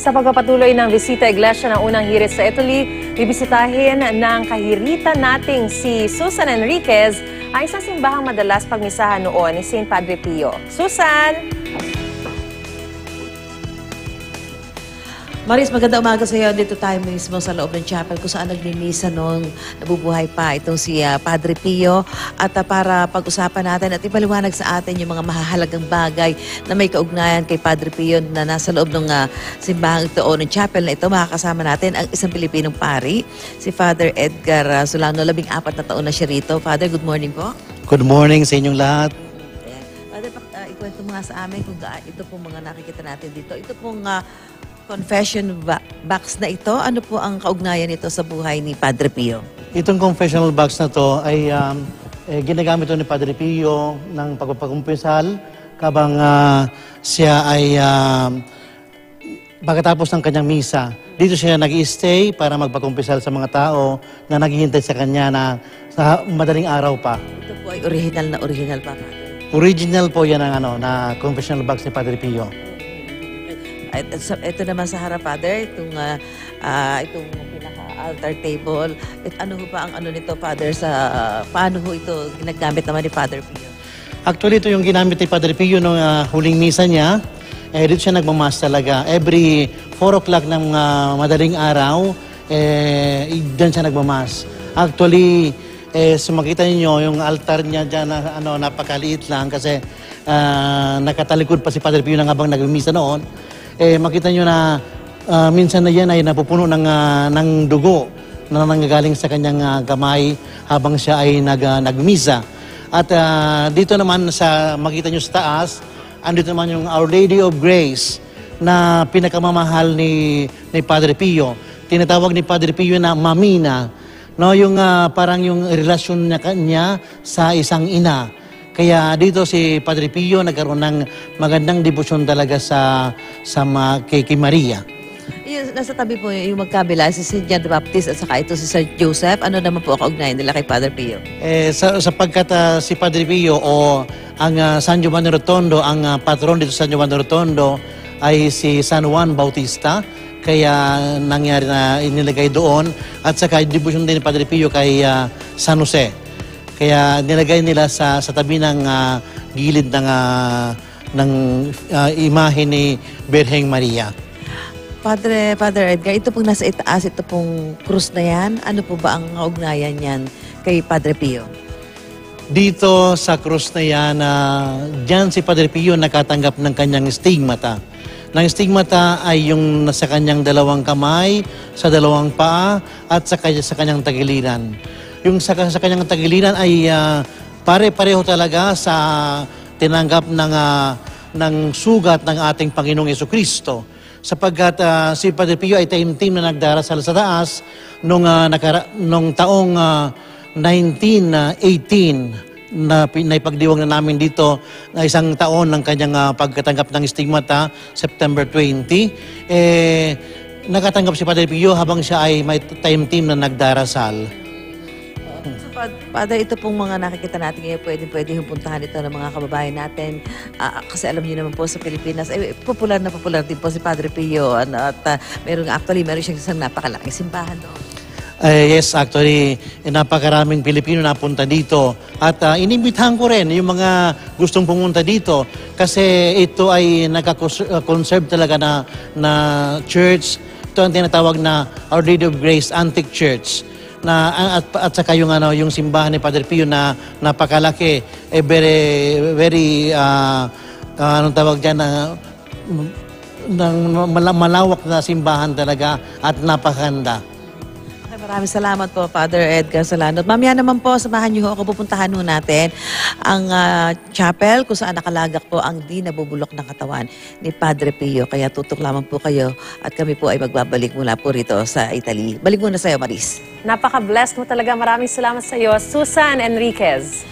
Sa pagpapatuloy ng bisita iglesia ng unang hirit sa Italy, bibisitahin ng kahiritan nating si Susan Enriquez ang isang simbahang madalas pagmisahan noon ni St. Padre Pio. Susan! Maris, maganda umaga sa iyo. Dito tayo mismo sa loob ng chapel kung saan nagmimisa noong nabubuhay pa itong si Padre Pio. At para pag-usapan natin at ipaliwanag sa atin yung mga mahahalagang bagay na may kaugnayan kay Padre Pio na nasa loob ng simbahang ito o ng chapel na ito, makakasama natin ang isang Pilipinong pari, si Father Edgar Solano. 14 na taon na siya rito. Father, good morning po. Good morning sa inyong lahat. Father, ikwento mga sa amin kung ito pong mga nakikita natin dito. Ito pong confession box na ito, ano po ang kaugnayan nito sa buhay ni Padre Pio? Itong confessional box na to ay ginagamit ito ni Padre Pio ng pagpapakumpisal kabang siya ay pagkatapos ng kanyang misa. Dito siya nag-i-stay para magpakumpisal sa mga tao na naghihintay sa kanya na sa madaling araw pa. Ito po ay original pa, Padre. Original po yan ang na confessional box ni Padre Pio. Ito naman sa harap, Father, itong pinaka-altar table. Ano ho ba ang ano nito, Father, paano ho ito ginagamit naman ni Father Pio? Actually, ito yung ginamit ni Padre Pio nung huling misa niya. Dito siya nagmamas talaga. Every 4 o'clock ng madaling araw, doon siya nagmamas. Actually, makita niyo yung altar niya dyan na napakaliit lang kasi nakatalikod pa si Padre Pio nang habang nagmisa noon. Makita nyo na minsan na yan ay napupuno ng dugo na nanggagaling sa kanyang kamay habang siya ay nagmisa. At dito naman makita nyo sa taas, andito naman yung Our Lady of Grace na pinakamamahal ni Padre Pio. Tinatawag ni Padre Pio na Mamina. No, yung parang yung relasyon niya sa isang ina. Kaya dito si Padre Pio nagkaroon ng magandang debosyon talaga kay Maria. Yung nasa tabi po yung magkabila, si St. John the Baptist at saka ito si St. Joseph. Ano naman po ang kaugnayan nila kay Padre Pio? Sapagkat si Padre Pio o ang San Giovanni Rotondo, ang patron dito sa San Giovanni Rotondo ay si San Juan Bautista. Kaya nangyari na inilagay doon. At saka debosyon din ni Padre Pio kay San Jose. Kaya nilagay nila sa tabi ng gilid ng imahe ni Birheng Maria. Father Edgar, ito pong nasa itaas, ito pong krus na yan. Ano po ba ang kaugnayan yan kay Padre Pio? Dito sa krus na yan, dyan si Padre Pio nakatanggap ng kanyang stigmata. Ng stigmata ay yung nasa kanyang 2 kamay, sa 2 paa, at sa kanyang tagiliran. Yung sa kanyang tagiliran ay pare-pareho talaga sa tinanggap ng sugat ng ating Panginoong Jesucristo. Sapagkat si Padre Pio ay taimtim na nagdarasal sa taas nung taong 1918 na ipagdiwang na namin dito na 1 taon ng kanyang pagkatanggap ng stigmata, September 20. Nakatanggap si Padre Pio habang siya ay may taimtim na nagdarasal. Father, ito pong mga nakikita natin ngayon, pwede puntahan ito ng mga kababayan natin. Kasi alam niyo naman po sa Pilipinas, popular na popular din po si Padre Pio. Meron siyang isang napakalaking simbahan doon. Yes, actually, napakaraming Pilipino napunta dito. At inimbitahan ko rin yung mga gustong pumunta dito kasi ito ay nagka-conserve talaga na church. Ito ang tinatawag na Our Lady of Grace Antique Church. At saka yung simbahan ni Padre Pio na napakalaki, very anong tawag dyan, malawak na simbahan talaga at napakaganda. Okay, maraming salamat po, Father Edgar Solano. Mamaya naman po, samahan niyo ako, pupuntahan natin ang chapel kung saan nakalagak po ang di nabubulok na katawan ni Padre Pio. Kaya tutok lamang po kayo at kami po ay magbabalik mula po rito sa Italy. Balik muna sa iyo, Maris. Napaka-blessed mo talaga. Maraming salamat sa iyo, Susan Enriquez.